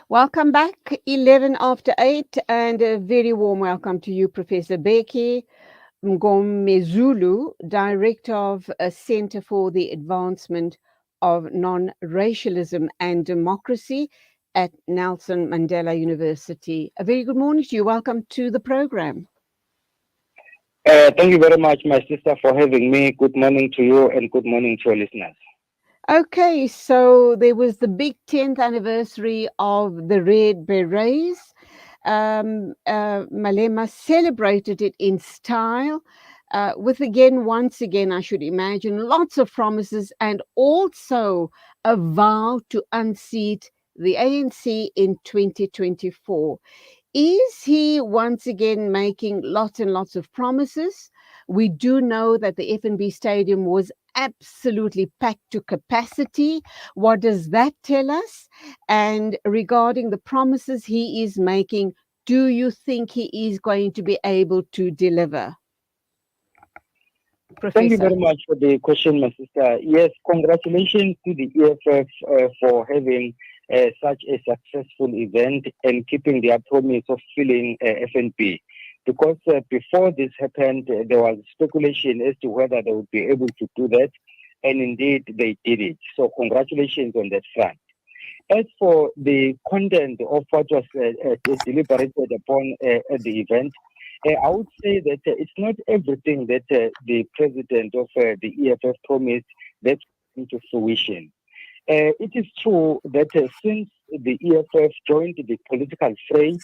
Welcome back, 11 after 8, and a very warm welcome to you, Professor Bheki Mngomezulu, Director of a Center for the Advancement of Non-Racialism and Democracy at Nelson Mandela University. A very good morning to you. Welcome to the program. Thank you very much, my sister, for having me. Good morning to you and good morning to your listeners. Okay, so there was the big 10th anniversary of the Red Berets. Malema celebrated it in style with once again, I should imagine, lots of promises and also a vow to unseat the ANC in 2024. Is he once again making lots and lots of promises? We do know that the FNB stadium was absolutely packed to capacity. What does that tell us? And regarding the promises he is making, do you think he is going to be able to deliver? Professor. Thank you very much for the question, my sister. Yes, congratulations to the EFF for having such a successful event and keeping their promise of filling FNB. Because before this happened, there was speculation as to whether they would be able to do that, and indeed they did it. So congratulations on that front. As for the content of what was deliberated upon at the event, I would say that it's not everything that the president of the EFF promised that came to fruition. It is true that since the EFF joined the political fray,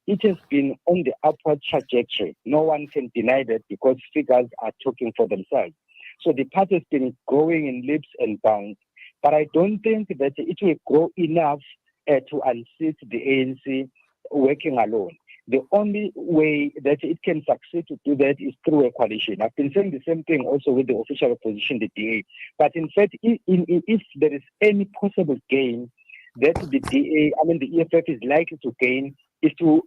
it has been on the upward trajectory. No one can deny that because figures are talking for themselves. So the party has been growing in leaps and bounds, but I don't think that it will grow enough to unseat the ANC working alone. The only way that it can succeed to do that is through a coalition. I've been saying the same thing also with the official opposition, the DA. But in fact, if there is any possible gain that the EFF is likely to gain, is to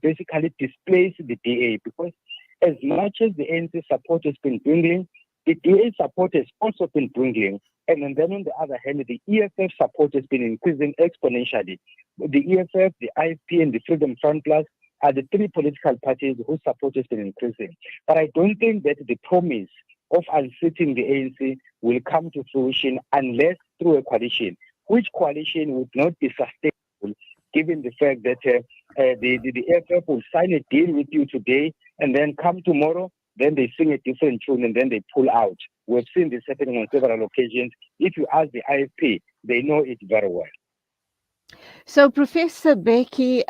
basically displace the DA, because as much as the ANC support has been dwindling, the DA support has also been dwindling. And then on the other hand, the EFF support has been increasing exponentially. The EFF, the IFP, and the Freedom Front Plus are the three political parties whose support has been increasing. But I don't think that the promise of unseating the ANC will come to fruition unless through a coalition, which coalition would not be sustainable given the fact that the EFF will sign a deal with you today and then come tomorrow, then they sing a different tune and then they pull out. We've seen this happening on several occasions. If you ask the IFP, they know it very well. So, Professor Bheki,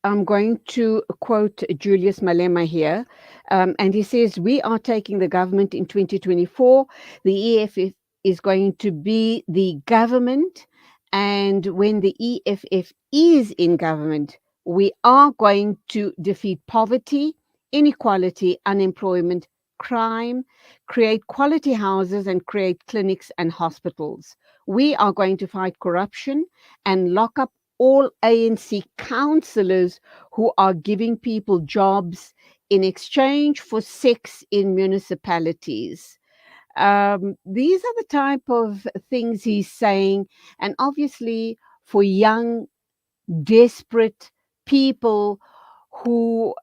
I'm going to quote Julius Malema here, and he says, "We are taking the government in 2024. The EFF is going to be the government, and when the EFF is in government, we are going to defeat poverty, inequality, unemployment, crime, create quality houses, and create clinics and hospitals. We are going to fight corruption and lock up all ANC councillors who are giving people jobs in exchange for sex in municipalities." These are the type of things he's saying. And obviously for young, desperate people who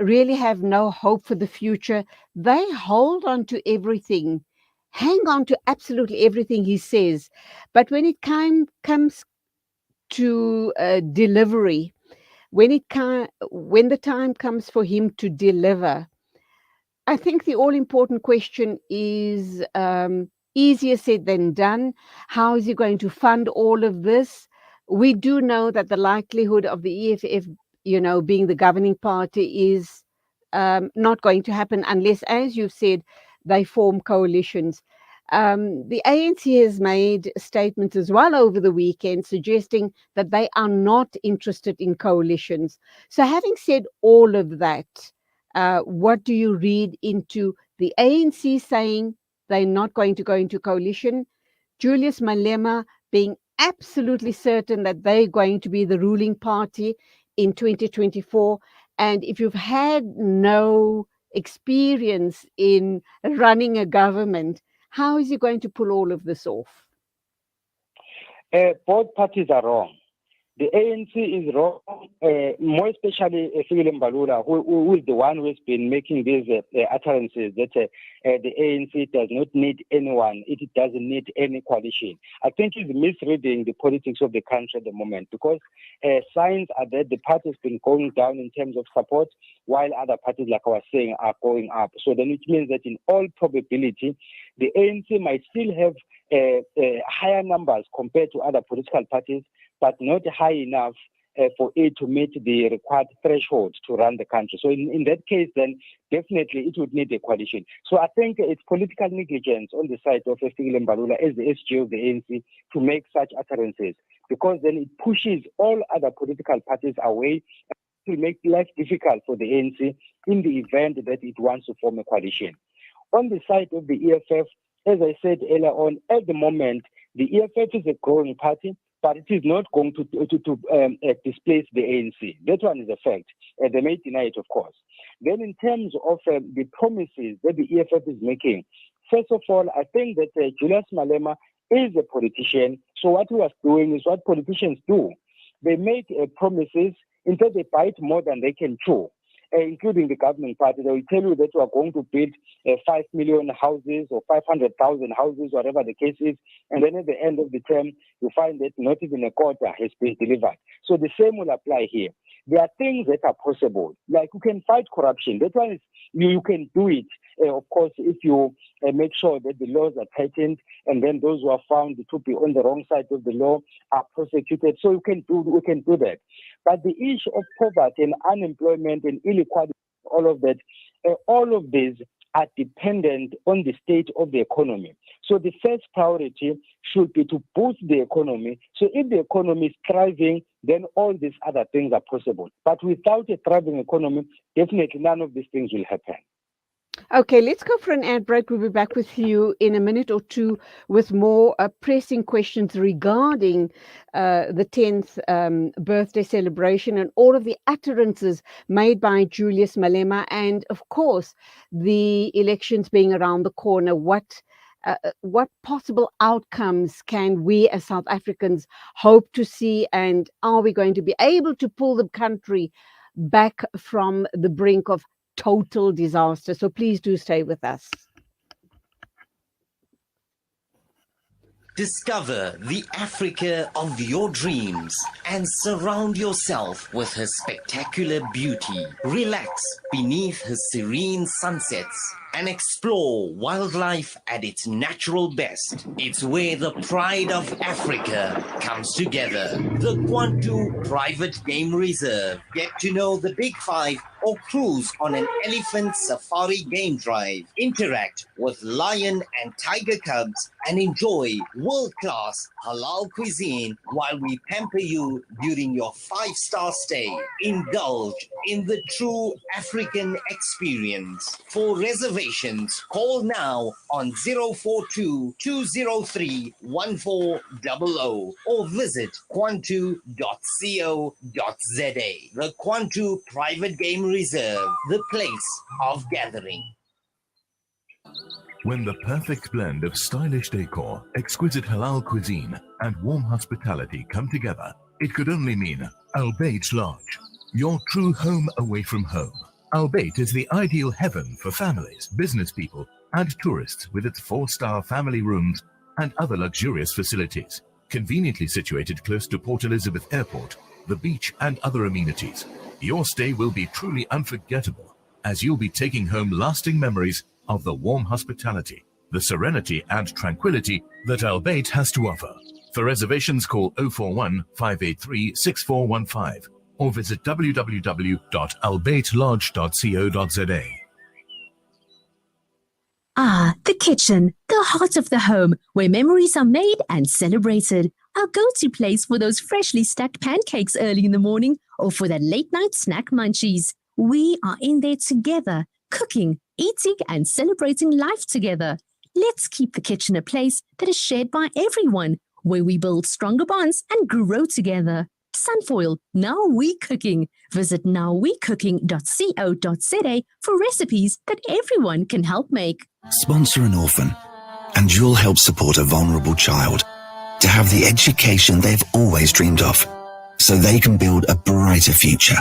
really have no hope for the future, they hold on to everything, hang on to absolutely everything he says. But when it comes to delivery, when the time comes for him to deliver, I think the all important question is easier said than done. How is he going to fund all of this? We do know that the likelihood of the EFF, being the governing party is not going to happen unless, as you've said, they form coalitions. The ANC has made statements as well over the weekend suggesting that they are not interested in coalitions. So having said all of that, what do you read into the ANC saying they're not going to go into coalition, Julius Malema being absolutely certain that they're going to be the ruling party in 2024? And if you've had no experience in running a government, how is he going to pull all of this off? Both parties are wrong. The ANC is wrong, more especially Fikile Mbalula, who is the one who has been making these utterances that the ANC does not need anyone, it doesn't need any coalition. I think he's misreading the politics of the country at the moment, because signs are that the party has been going down in terms of support, while other parties, like I was saying, are going up. So then it means that in all probability, the ANC might still have higher numbers compared to other political parties, but not high enough for it to meet the required threshold to run the country. So in that case, then definitely it would need a coalition. So I think it's political negligence on the side of Fikile Mbalula as the SG of the ANC to make such utterances, because then it pushes all other political parties away, to make life difficult for the ANC in the event that it wants to form a coalition. On the side of the EFF, as I said earlier on, at the moment, the EFF is a growing party, but it is not going to displace the ANC. That one is a fact. They may deny it, of course. Then in terms of the promises that the EFF is making, first of all, I think that Julius Malema is a politician. So what he was doing is what politicians do. They make promises until they bite more than they can chew. Including the government party, they will tell you that we are going to build 5 million houses or 500,000 houses, whatever the case is, and then at the end of the term, you find that not even a quarter has been delivered. So the same will apply here. There are things that are possible, like you can fight corruption. That one is, you can do it, of course, if you make sure that the laws are tightened, and then those who are found to be on the wrong side of the law are prosecuted. So we can do that. But the issue of poverty and unemployment and inequality, all of these are dependent on the state of the economy. So the first priority should be to boost the economy. So if the economy is thriving, then all these other things are possible. But without a thriving economy, definitely none of these things will happen. Okay, let's go for an ad break. We'll be back with you in a minute or two with more pressing questions regarding the 10th birthday celebration and all of the utterances made by Julius Malema, and of course the elections being around the corner. What possible outcomes can we as South Africans hope to see, and are we going to be able to pull the country back from the brink of total disaster? So please do stay with us. Discover the Africa of your dreams and surround yourself with her spectacular beauty. Relax beneath her serene sunsets and explore wildlife at its natural best. It's where the pride of Africa comes together. The Kwantu Private Game Reserve. Get to know the Big Five or cruise on an elephant safari game drive. Interact with lion and tiger cubs and enjoy world-class halal cuisine while we pamper you during your 5-star stay. Indulge in the true African experience. For reservations, call now on 042-203-1400 or visit kwantu.co.za. The Kwantu Private Game Reserve, the place of gathering. When the perfect blend of stylish decor, exquisite halal cuisine, and warm hospitality come together, it could only mean Albeit Lodge, your true home away from home. Albeit is the ideal heaven for families, business people, and tourists with its 4-star family rooms and other luxurious facilities. Conveniently situated close to Port Elizabeth Airport, the beach, and other amenities, your stay will be truly unforgettable, as you'll be taking home lasting memories of the warm hospitality, the serenity and tranquility that Albeit has to offer. For reservations, call 041 583 6415 or visit www.albeitlodge.co.za. Ah, the kitchen, the heart of the home, where memories are made and celebrated. Our go-to place for those freshly stacked pancakes early in the morning or for that late-night snack munchies. We are in there together, cooking, eating and celebrating life together. Let's keep the kitchen a place that is shared by everyone, where we build stronger bonds and grow together. Sunfoil, Now We Cooking. Visit nowwecooking.co.za for recipes that everyone can help make. Sponsor an orphan, and you'll help support a vulnerable child. to have the education they've always dreamed of, so they can build a brighter future.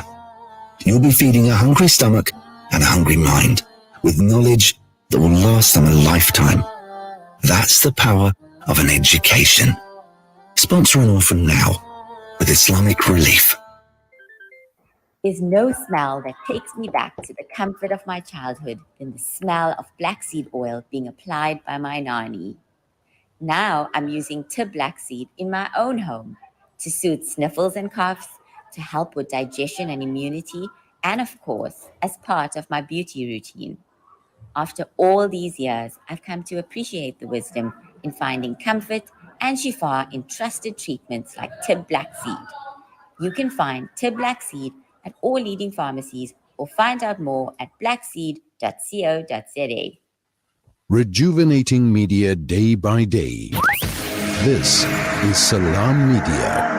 You'll be feeding a hungry stomach and a hungry mind with knowledge that will last them a lifetime. That's the power of an education. Sponsor an orphan now with Islamic Relief. There's no smell that takes me back to the comfort of my childhood than the smell of black seed oil being applied by my nanny. Now I'm using Tib black seed in my own home to soothe sniffles and coughs, to help with digestion and immunity, and of course, as part of my beauty routine. After all these years, I've come to appreciate the wisdom in finding comfort and shifa in trusted treatments like Tib black seed. You can find Tib black seed at all leading pharmacies or find out more at blackseed.co.za. Rejuvenating media day by day. This is Salam Media.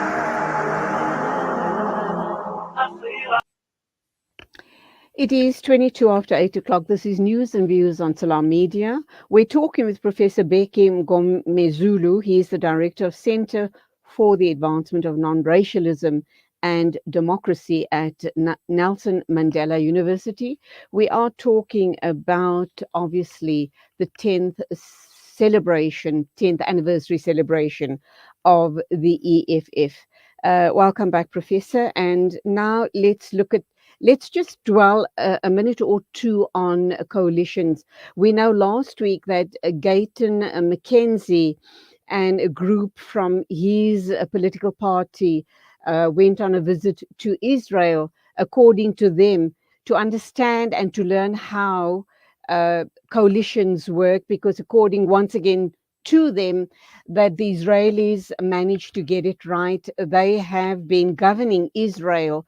It is 22 after 8 o'clock. This is News and Views on Salam Media. We're talking with Professor Bheki Mngomezulu. He is the Director of Center for the Advancement of Non-Racialism and Democracy at Nelson Mandela University. We are talking about, obviously, the 10th anniversary celebration of the EFF. Welcome back, Professor. And now let's just dwell a minute or two on coalitions. We know last week that Gayton McKenzie and a group from his political party went on a visit to Israel, according to them, to understand and to learn how coalitions work, because according once again to them, that the Israelis managed to get it right. They have been governing Israel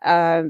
via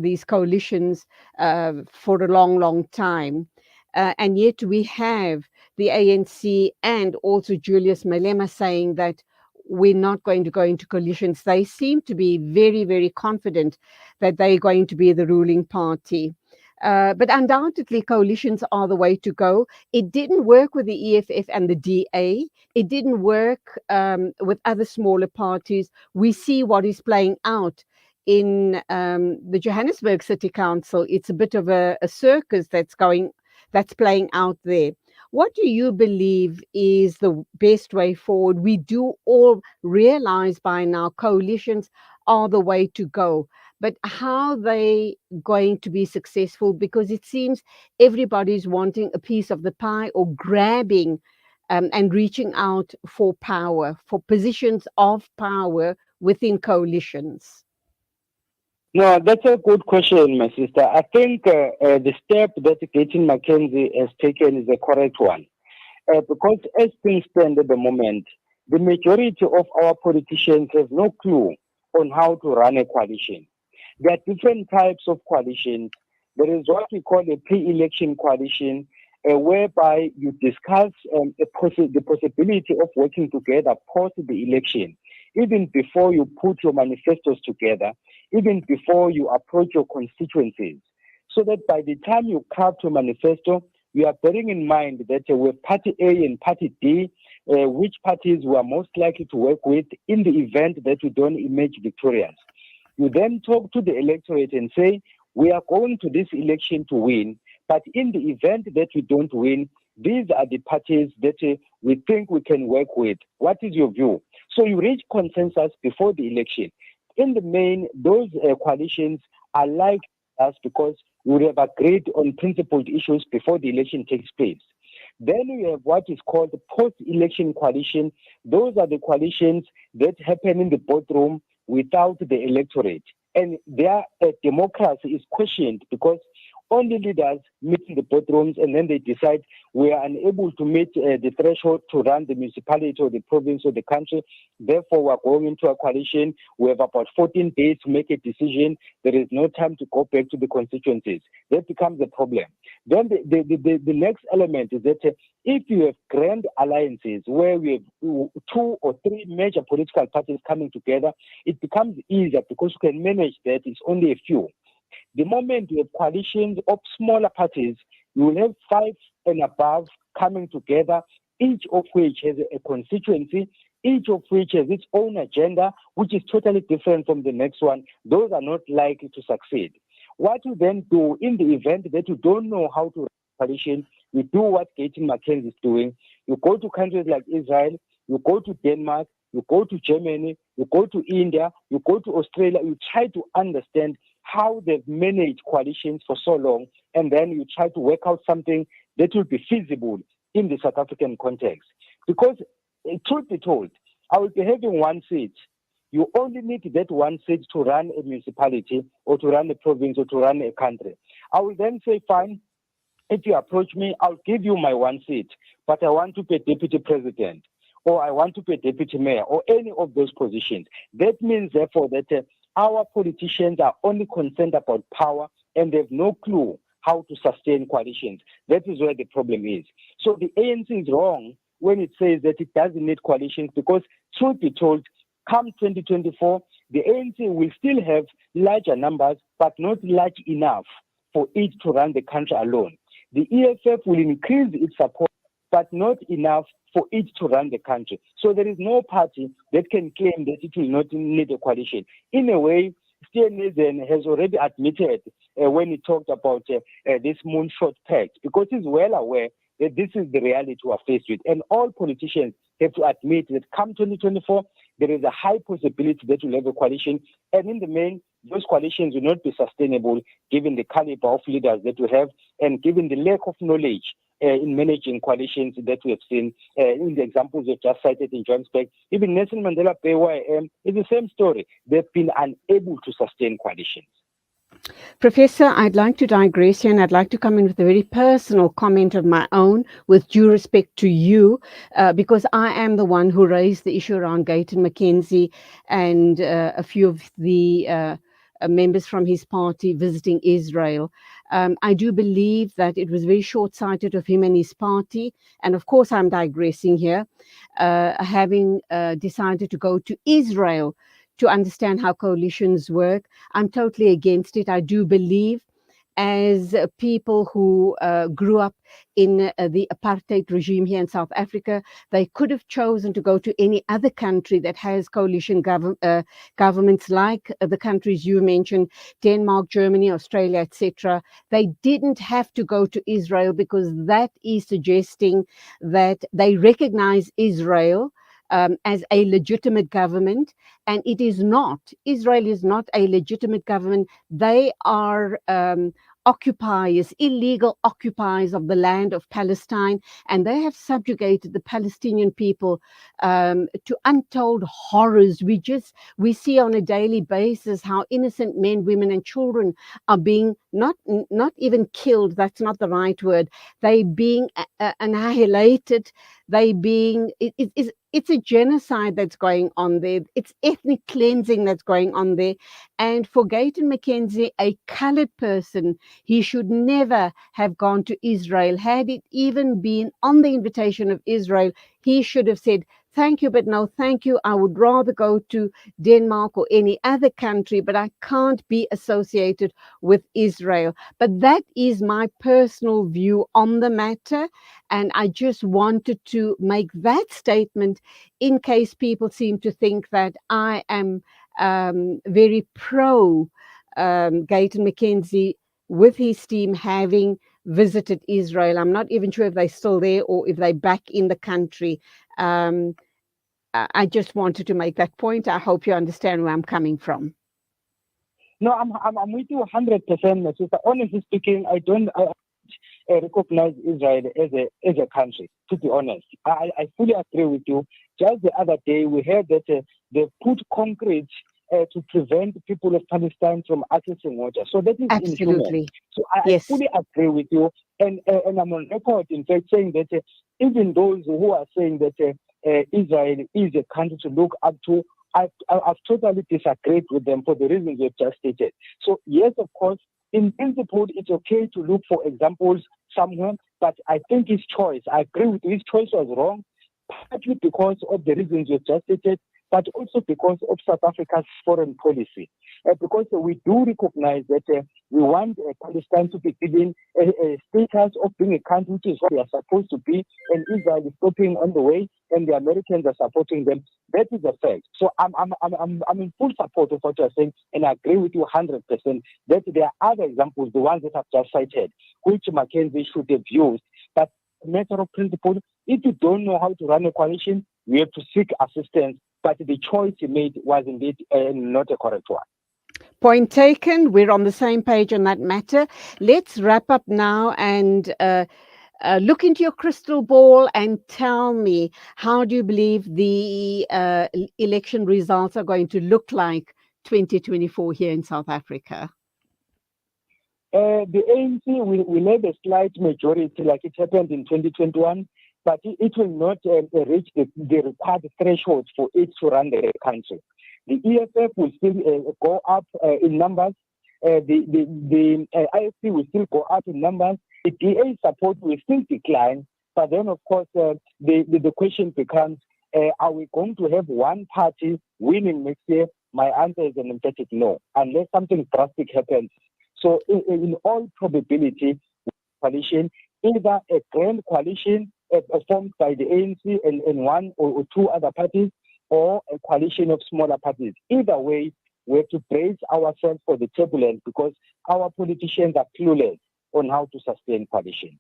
these coalitions for a long time. And yet we have the ANC and also Julius Malema saying that we're not going to go into coalitions. They seem to be very, very confident that they're going to be the ruling party. But undoubtedly, coalitions are the way to go. It didn't work with the EFF and the DA. It didn't work with other smaller parties. We see what is playing out in the Johannesburg City Council. It's a bit of a circus that's playing out there. What do you believe is the best way forward? We do all realize by now coalitions are the way to go. But how are they going to be successful? Because it seems everybody's wanting a piece of the pie or grabbing and reaching out for power, for positions of power within coalitions. No, that's a good question, my sister. I think the step that Gayton McKenzie has taken is a correct one. Because as things stand at the moment, the majority of our politicians have no clue on how to run a coalition. There are different types of coalitions. There is what we call a pre-election coalition, whereby you discuss the possibility of working together post the election, even before you put your manifestos together, even before you approach your constituencies, so that by the time you craft your manifesto, you are bearing in mind that with Party A and Party D, which parties we are most likely to work with in the event that we don't emerge victorious. You then talk to the electorate and say, we are going to this election to win, but in the event that we don't win, these are the parties that we think we can work with. What is your view? So you reach consensus before the election. In the main, those coalitions are like us because we have agreed on principled issues before the election takes place. Then we have what is called the post-election coalition. Those are the coalitions that happen in the boardroom without the electorate. And their democracy is questioned because only leaders meet in the boardrooms and then they decide we are unable to meet the threshold to run the municipality or the province or the country. Therefore, we are going into a coalition. We have about 14 days to make a decision. There is no time to go back to the constituencies. That becomes a problem. Then the next element is that if you have grand alliances where we have 2 or 3 major political parties coming together, it becomes easier because you can manage that. It's only a few. The moment you have coalitions of smaller parties, you will have 5 and above coming together each of which has a constituency, each of which has its own agenda, which is totally different from the next one. Those are not likely to succeed. What you then do in the event that you don't know how to run a coalition, you do what Bheki Mngomezulu is doing. You go to countries like Israel, you go to Denmark, you go to Germany, you go to India, you go to Australia, you try to understand how they've managed coalitions for so long, and then you try to work out something that will be feasible in the South African context. Because, truth be told, I will be having one seat. You only need that one seat to run a municipality or to run a province or to run a country. I will then say, fine, if you approach me, I'll give you my one seat, but I want to be deputy president, or I want to be deputy mayor, or any of those positions. That means, therefore, that our politicians are only concerned about power and they have no clue how to sustain coalitions. That is where the problem is. So the ANC is wrong when it says that it doesn't need coalitions, because, truth be told, come 2024, the ANC will still have larger numbers, but not large enough for it to run the country alone. The EFF will increase its support, but not enough for it to run the country. So there is no party that can claim that it will not need a coalition. In a way, Nelson has already admitted when he talked about this moonshot pact, because he's well aware that this is the reality we are faced with. And all politicians have to admit that come 2024, there is a high possibility that we'll have a coalition. And in the main, those coalitions will not be sustainable given the caliber of leaders that we have and given the lack of knowledge in managing coalitions that we have seen in the examples we've just cited in Johannesburg. Even Nelson Mandela Bay, where I am, is the same story. They've been unable to sustain coalitions. Professor, I'd like to digress here, and I'd like to come in with a very personal comment of my own, with due respect to you, because I am the one who raised the issue around Gayton McKenzie and a few of the members from his party visiting Israel. I do believe that it was very short-sighted of him and his party, and of course I'm digressing here, having decided to go to Israel to understand how coalitions work. I'm totally against it. I do believe, as people who grew up in the apartheid regime here in South Africa, they could have chosen to go to any other country that has coalition governments like the countries you mentioned, Denmark, Germany, Australia, etc. They didn't have to go to Israel, because that is suggesting that they recognize Israel as a legitimate government, and it is not. Israel is not a legitimate government. They are occupiers, illegal occupiers of the land of Palestine, and they have subjugated the Palestinian people to untold horrors. We see on a daily basis how innocent men, women, and children are being not even killed. That's not the right word. They being annihilated. It's a genocide that's going on there. It's ethnic cleansing that's going on there. And for Gayton McKenzie, a colored person, he should never have gone to Israel. Had it even been on the invitation of Israel, he should have said, thank you, but no thank you. I would rather go to Denmark or any other country, but I can't be associated with Israel. But that is my personal view on the matter. And I just wanted to make that statement in case people seem to think that I am very pro Gayton McKenzie with his team having visited Israel. I'm not even sure if they're still there or if they're back in the country. I just wanted to make that point. I hope you understand where I'm coming from. No, I'm with you 100%, my sister. Honestly speaking, I don't recognize Israel as a country, to be honest. I fully agree with you. Just the other day, we heard that they put concrete to prevent people of Palestine from accessing water. So that is absolutely inhuman. So I fully agree with you. And I'm on record, in fact, saying that even those who are saying that Israel is a country to look up to, I've totally disagreed with them for the reasons you've just stated. So yes, of course, in principle, it's okay to look for examples somewhere, but I think his choice, I agree with you, his choice was wrong, partly because of the reasons you've just stated, but also because of South Africa's foreign policy. Because we do recognize that we want Palestine to be given a status of being a country, which is what they are supposed to be, and Israel is stopping on the way, and the Americans are supporting them. That is a fact. So I'm in full support of what you're saying, and I agree with you 100% that there are other examples, the ones that I've just cited, which Mackenzie should have used. But matter of principle, if you don't know how to run a coalition, you have to seek assistance. But the choice you made was indeed not a correct one. Point taken. We're on the same page on that matter. Let's wrap up now and look into your crystal ball and tell me, how do you believe the election results are going to look like 2024 here in South Africa? The ANC will have a slight majority like it happened in 2021, but it will not reach the required threshold for it to run the country. The EFF will still go up in numbers. The IFP will still go up in numbers. The DA support will still decline. But then, of course, the question becomes, are we going to have one party winning next year? My answer is an emphatic no, unless something drastic happens. So in all probability, coalition, either a grand coalition formed by the ANC and one or two other parties, or a coalition of smaller parties. Either way, we have to brace ourselves for the turbulence because our politicians are clueless on how to sustain coalitions.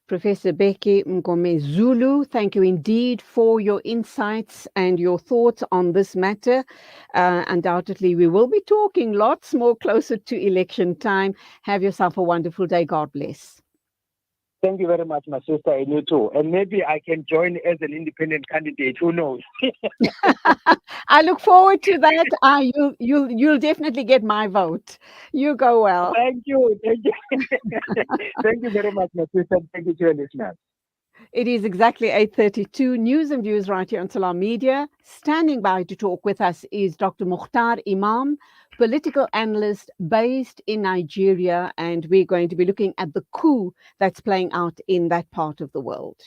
Professor Bheki Mngomezulu, thank you indeed for your insights and your thoughts on this matter. Undoubtedly, we will be talking lots more closer to election time. Have yourself a wonderful day. God bless. Thank you very much, my sister, and you too. And maybe I can join as an independent candidate. Who knows? I look forward to that. You'll definitely get my vote. You go well. Thank you. Thank you. Thank you very much, my sister. Thank you to your listeners. It is exactly 8:32. News and views right here on Salam Media. Standing by to talk with us is Dr. Mukhtar Imam, political analyst based in Nigeria, and we're going to be looking at the coup that's playing out in that part of the world.